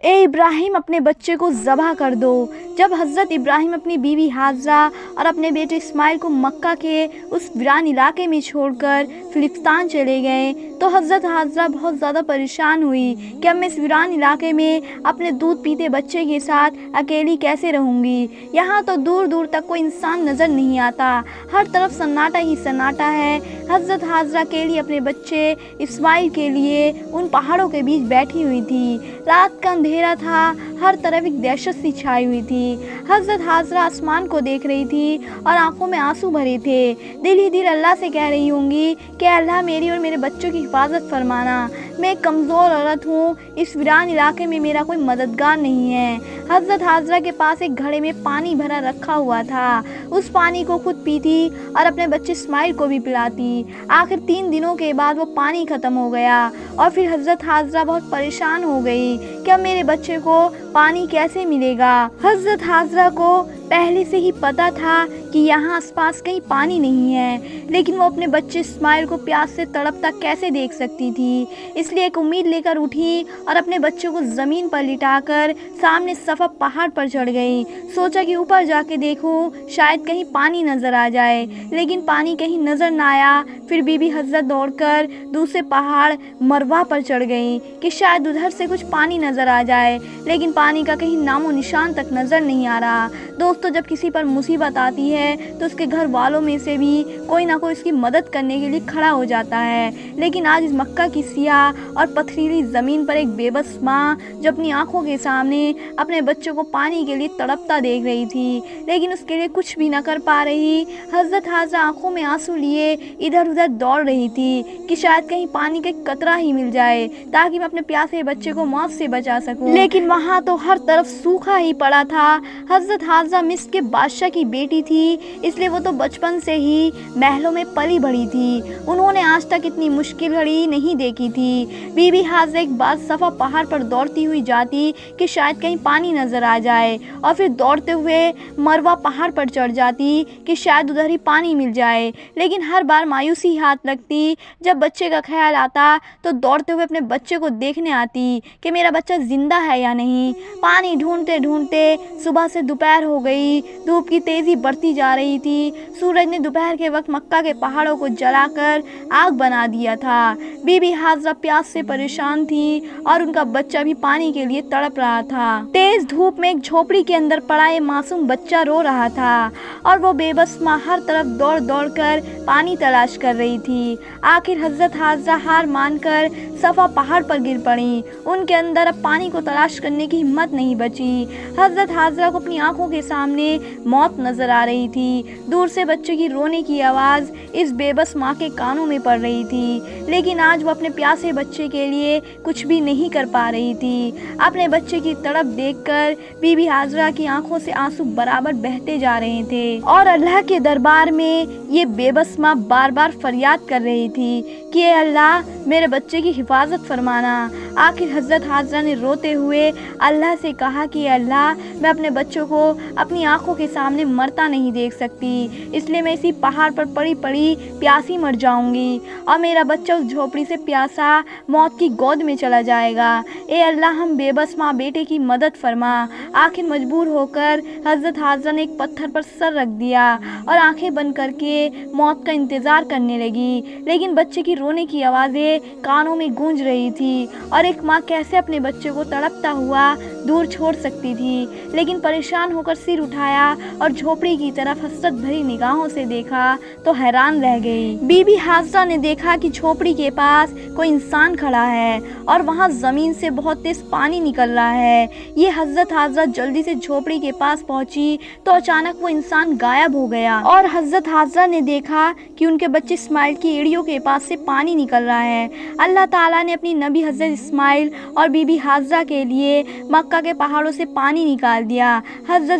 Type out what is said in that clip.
اے ابراہیم اپنے بچے کو ذبح کر دو۔ جب حضرت ابراہیم اپنی بیوی حاجرہ اور اپنے بیٹے اسماعیل کو مکہ کے اس ویران علاقے میں چھوڑ کر فلسطین چلے گئے تو حضرت حاجرہ بہت زیادہ پریشان ہوئی کہ اب میں اس ویران علاقے میں اپنے دودھ پیتے بچے کے ساتھ اکیلی کیسے رہوں گی۔ یہاں تو دور دور تک کوئی انسان نظر نہیں آتا، ہر طرف سناٹا ہی سناٹا ہے۔ حضرت حاجرہ اکیلی اپنے بچے اسماعیل کے لیے ان پہاڑوں کے بیچ بیٹھی ہوئی تھی۔ رات کا اندھیرا تھا، ہر طرف ایک دہشت سی چھائی ہوئی تھی۔ حضرت حاجرہ آسمان کو دیکھ رہی تھی اور آنکھوں میں آنسو بھرے تھے۔ دل ہی دل اللہ سے کہہ رہی ہوں گی کہ اللہ میری اور میرے بچوں کی حفاظت فرمانا، میں ایک کمزور عورت ہوں، اس ویران علاقے میں میرا کوئی مددگار نہیں ہے۔ حضرت حاجرہ کے پاس ایک گھڑے میں پانی بھرا رکھا ہوا تھا، اس پانی کو خود پیتی اور اپنے بچے اسماعیل کو بھی پلاتی۔ آخر 3 دنوں کے بعد وہ پانی ختم ہو گیا اور پھر حضرت حاجرہ بہت پریشان ہو گئی کہ اب میرے بچے کو پانی کیسے ملے گا۔ حضرت حاجرہ کو پہلے سے ہی پتا تھا کہ یہاں آس پاس کہیں پانی نہیں ہے، لیکن وہ اپنے بچے اسماعیل کو پیاس سے تڑپتا کیسے دیکھ سکتی تھی، اس لیے ایک امید لے کر اٹھی اور اپنے بچوں کو زمین پر لٹا کر سامنے صفا پہاڑ پر چڑھ گئی۔ سوچا کہ اوپر جا کے دیکھوں شاید کہیں پانی نظر آ جائے، لیکن پانی کہیں نظر نہ آیا۔ پھر بی بی حضرت دوڑ کر دوسرے پہاڑ مروا پر چڑھ گئی کہ شاید ادھر سے کچھ پانی نظر آ جائے، لیکن پانی کا کہیں نام و نشان تک نظر نہیں آ رہا۔ دوستو، جب کسی پر مصیبت آتی ہے تو اس کے گھر والوں میں سے بھی کوئی نہ کوئی اس کی مدد کرنے کے لیے کھڑا ہو جاتا ہے، لیکن آج اس مکہ کی سیاہ اور پتھریلی زمین پر ایک بے بس ماں جو اپنی آنکھوں کے سامنے اپنے بچوں کو پانی کے لیے تڑپتا دیکھ رہی تھی، لیکن اس کے لیے کچھ بھی نہ کر پا رہی۔ حضرت حاجرہ آنکھوں میں آنسو لیے ادھر ادھر دوڑ رہی تھی کہ شاید کہیں پانی کا قطرہ ہی مل جائے تاکہ میں اپنے پیاسے بچے کو موت سے بچا سکوں، لیکن وہاں تو ہر طرف سوکھا ہی پڑا تھا۔ حضرت حاجرہ مصر کے بادشاہ کی بیٹی تھی، اس لیے وہ تو بچپن سے ہی محلوں میں پلی بڑھی تھی، انہوں نے آج تک اتنی مشکل گھڑی نہیں دیکھی تھی۔ بی بی حاجرہ ایک بار صفا پہاڑ پر دوڑتی ہوئی جاتی کہ شاید کہیں پانی نظر آ جائے، اور پھر دوڑتے ہوئے مروا پہاڑ پر چڑھ جاتی کہ شاید ادھر ہی پانی مل جائے، لیکن ہر بار مایوسی ہاتھ لگتی۔ جب بچے کا خیال آتا تو دوڑتے ہوئے اپنے بچے کو دیکھنے آتی کہ میرا بچہ زندہ ہے یا نہیں۔ پانی ڈھونڈتے ڈھونڈتے صبح سے دوپہر ہو گئی، دھوپ کی تیزی بڑھتی جا رہی تھی، سورج نے دوپہر کے وقت مکہ کے پہاڑوں کو جلا کر آگ بنا دیا تھا۔ بی بی حاجرہ پیاس سے پریشان تھی اور ان کا بچہ بھی پانی کے لیے تڑپ رہا تھا۔ تیز دھوپ میں ایک جھوپڑی کے اندر پڑا یہ معصوم بچہ رو رہا تھا اور وہ بے بس ماں ہر طرف دوڑ دوڑ کر پانی تلاش کر رہی تھی۔ آخر حضرت حاجرہ ہار مان کر صفا پہاڑ پر گر پڑی، ان کے اندر اب پانی کو تلاش کرنے کی ہمت نہیں بچی۔ حضرت حاجرہ کو اپنی آنکھوں کے سامنے موت نظر آ رہی تھی، دور سے بچے کی رونے کی آواز اس بے بس ماں کے کانوں میں پڑ رہی تھی، لیکن آج وہ اپنے پیاسے بچے کے لیے کچھ بھی نہیں کر پا رہی تھی۔ اپنے بچے کی تڑپ دیکھ کر بی بی حاجرہ کی آنکھوں سے آنسو برابر بہتے جا رہے تھے اور اللہ کے دربار میں یہ بے بس ماں بار بار فریاد کر رہی تھی کہ اے اللہ میرے بچے کی حفاظت فرمانا۔ آخر حضرت حاجرہ نے روتے ہوئے اللہ سے کہا کہ اے اللہ میں اپنے بچوں کو اپنی آنکھوں کے سامنے مرتا نہیں دیکھ سکتی، اس لیے میں اسی پہاڑ پر پڑی پڑی پیاسی مر جاؤں گی اور میرا بچہ اس جھوپڑی سے پیاسا موت کی گود میں چلا جائے گا۔ اے اللہ ہم بے بس ماں بیٹے کی مدد فرما۔ آخر مجبور ہو کر حضرت حاجرہ نے ایک پتھر پر سر رکھ دیا اور آنکھیں بند کر کے موت کا انتظار کرنے لگی، لیکن بچے کی رونے کی آوازیں کانوں میں گونج رہی تھی اور ایک ماں کیسے اپنے بچے کو تڑپتا ہوا دور چھوڑ سکتی تھی، لیکن پریشان ہو کر سر اٹھایا اور جھوپڑی کی طرف حسرت بھری نگاہوں سے دیکھا تو حیران رہ گئی۔ بی بی حاجرہ نے دیکھا کہ جھوپڑی کے پاس کوئی انسان کھڑا ہے اور وہاں زمین سے بہت تیز پانی نکل رہا ہے۔ یہ حضرت حاجرہ جلدی سے جھوپڑی کے پاس پہنچی تو اچانک وہ انسان غائب ہو گیا اور حضرت حاجرہ نے دیکھا کہ ان کے بچے اسماعیل کی ایڑیوں کے پاس سے پانی نکل رہا ہے۔ اللہ تعالیٰ نے اپنی نبی حضرت اسماعیل اور بی بی حاجرہ کے لیے مکہ کے پہاڑوں سے پانی نکال دیا۔ حضرت